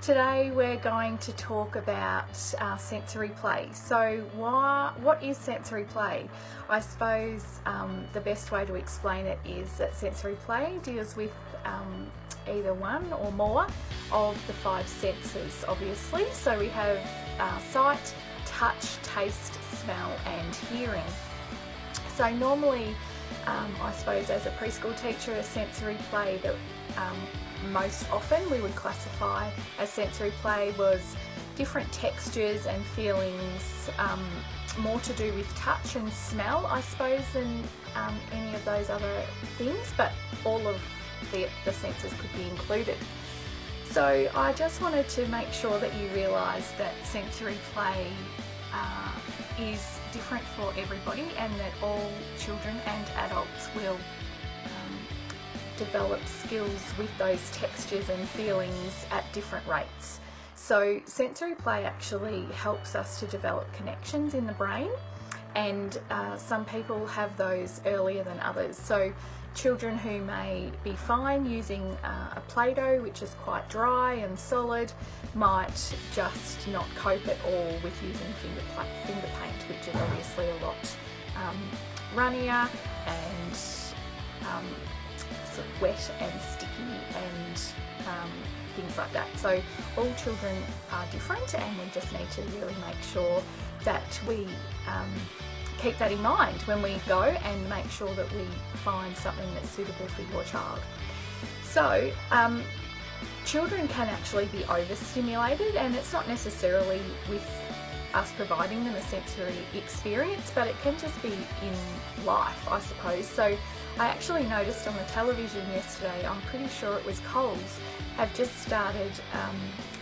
Today we're going to talk about sensory play. So what is sensory play? I suppose the best way to explain it is that sensory play deals with either one or more of the five senses, obviously. So we have sight, touch, taste, smell and hearing. So normally, I suppose as a preschool teacher, a sensory play that most often we would classify as sensory play was different textures and feelings, more to do with touch and smell, I suppose, than any of those other things, but all of the senses could be included. So I just wanted to make sure that you realise that sensory play is different for everybody, and that all children and adults will develop skills with those textures and feelings at different rates. So sensory play actually helps us to develop connections in the brain, and some people have those earlier than others. So children who may be fine using a Play-Doh, which is quite dry and solid, might just not cope at all with using finger paint, which is obviously a lot runnier and sort of wet and sticky and things like that. So all children are different, and we just need to really make sure that we keep that in mind when we go and make sure that we find something that's suitable for your child. So children can actually be overstimulated, and it's not necessarily with us providing them a sensory experience, but it can just be in life, I suppose. So I actually noticed on the television yesterday, I'm pretty sure it was Coles, have just started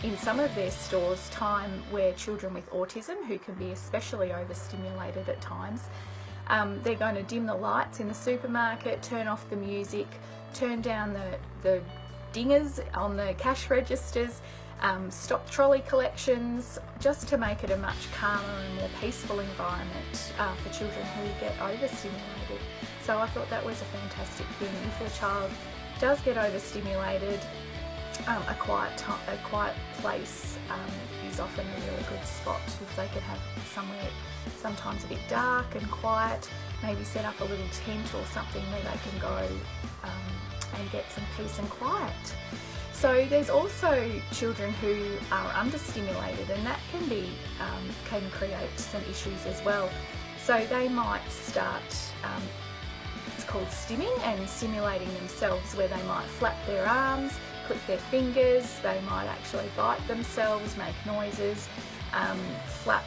in some of their stores time where children with autism, who can be especially overstimulated at times, they're going to dim the lights in the supermarket, turn off the music, turn down the dingers on the cash registers, stop trolley collections, just to make it a much calmer and more peaceful environment for children who get overstimulated. So I thought that was a fantastic thing. If your child does get overstimulated, a quiet place is often a really good spot. If they could have somewhere sometimes a bit dark and quiet, maybe set up a little tent or something where they can go and get some peace and quiet. So there's also children who are understimulated, and that can create some issues as well. So they might start, it's called stimming, and stimulating themselves, where they might flap their arms, click their fingers, they might actually bite themselves, make noises, flap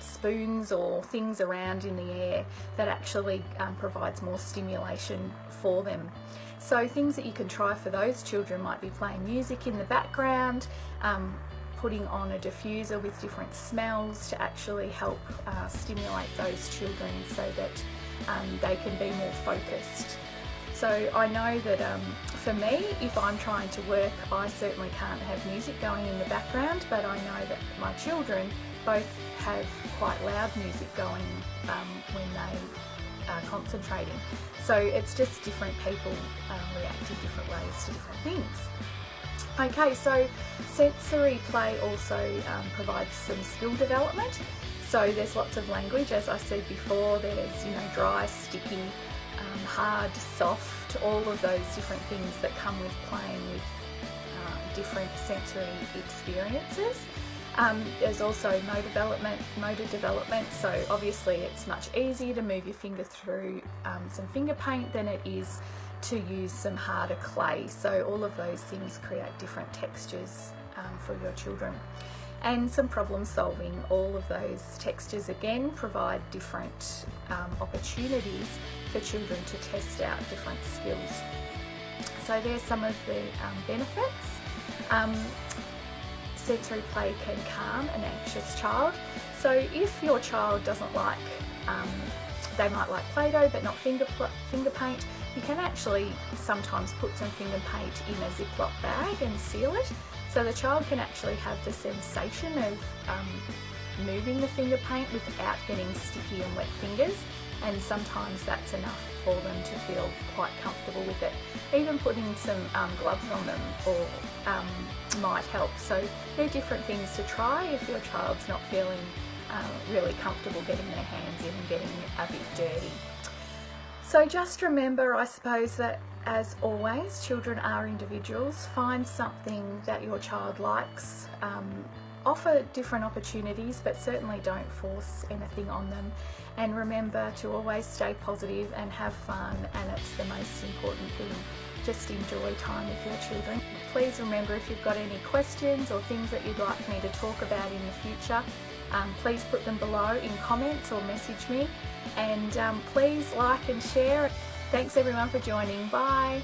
spoons or things around in the air that actually provides more stimulation for them. So things that you can try for those children might be playing music in the background, putting on a diffuser with different smells to actually help stimulate those children so that they can be more focused. So I know that for me, if I'm trying to work, I certainly can't have music going in the background, but I know that my children both have quite loud music going when they are concentrating. So it's just different people react in different ways to different things. Okay, so sensory play also provides some skill development. So there's lots of language, as I said before. There's, dry, sticky, hard, soft, all of those different things that come with playing with different sensory experiences. There's also motor development, so obviously it's much easier to move your finger through some finger paint than it is to use some harder clay. So all of those things create different textures for your children. And some problem solving, all of those textures again provide different opportunities for children to test out different skills. So there's some of the benefits. Sensory play can calm an anxious child. So if your child doesn't like, they might like Play-Doh but not finger paint, you can actually sometimes put some finger paint in a Ziploc bag and seal it. So the child can actually have the sensation of moving the finger paint without getting sticky and wet fingers. and sometimes that's enough for them to feel quite comfortable with it. Even putting some gloves on them or might help. So they're different things to try if your child's not feeling really comfortable getting their hands in and getting a bit dirty. So just remember, I suppose, that as always, children are individuals. Find something that your child likes. Offer different opportunities, but certainly don't force anything on them. And remember to always stay positive and have fun, and it's the most important thing. Just enjoy time with your children. Please remember, if you've got any questions or things that you'd like me to talk about in the future, please put them below in comments or message me. And please like and share. Thanks everyone for joining. Bye.